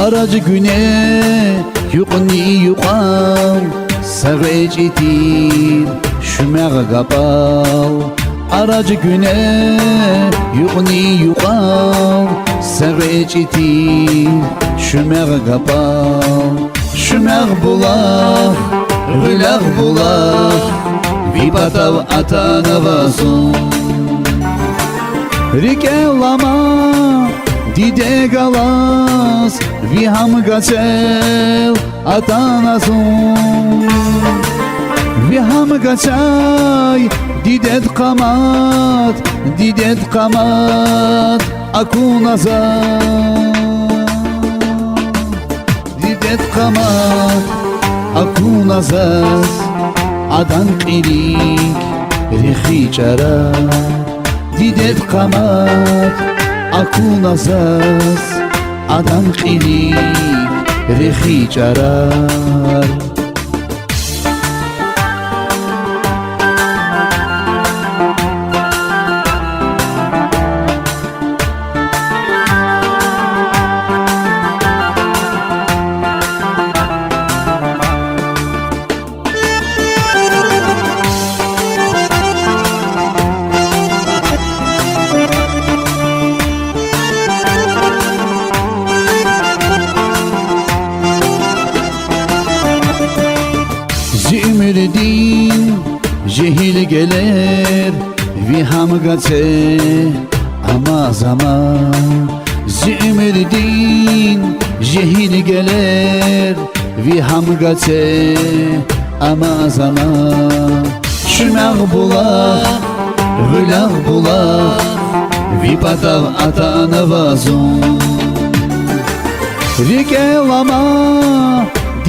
aracı güne yuqni yuqam Savecitir şümer qapav aracı güne yuqni yuqam Savecitir şümer qapav şümer bulaq Gülaq bulaq Vipatav atana vasun Rike lama Dide galas Viham gaçel atanasun Viham gaçay Didet kamat Didet kamat Akunazan Didet kamat Akunazas Adan qilik Rixi çara Didet kamat Akunazas Adan qilik Rixi çarar Zümrdin cehil gelir Viham gace ama zaman Zümrdin cehil gelir Viham gace ama zaman Şümer bulaq, gülaq bulaq Vipatav atana vazun Rike lama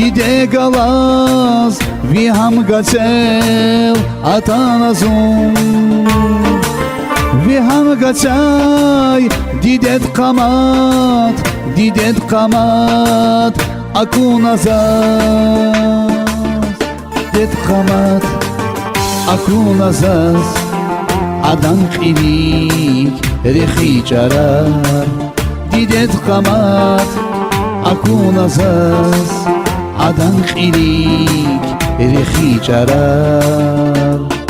Dide galas Viham gaçel atanazun Viham gaçay Didet kamat Didet kamat Akunazas Didet kamat Akunazas Adan qilik Rixi çarar Didet kamat Akunazas Adan qilik Rixi çarar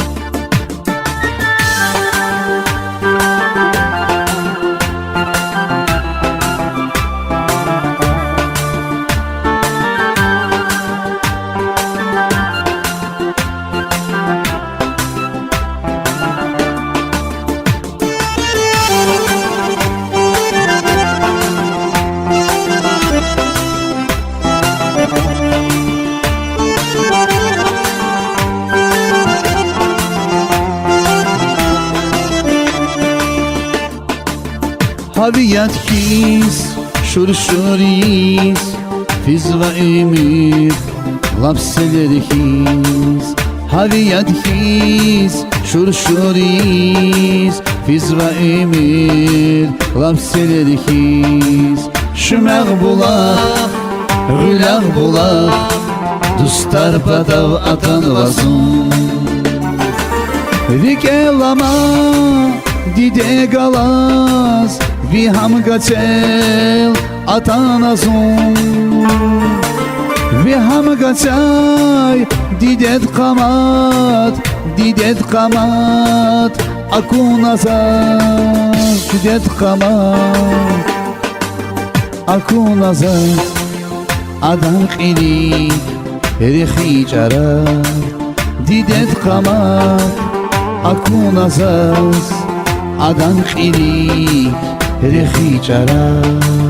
Haviyat his, şurşuris Fiz ve ümit, lapseler his Haviyat his, şurşuris Fiz ve ümit, lapseler his Şümer bulaq, gülaq bulaq Dostlar patav atan vazun Rike lama Dide galas Viham gaçel atanazun Viham gaçay Didet kamat Didet kamat Akunazas Didet kamat Akunazas Adan qilik Rixi çarar Didet kamat Akunazas Adan qilik Rixi çarar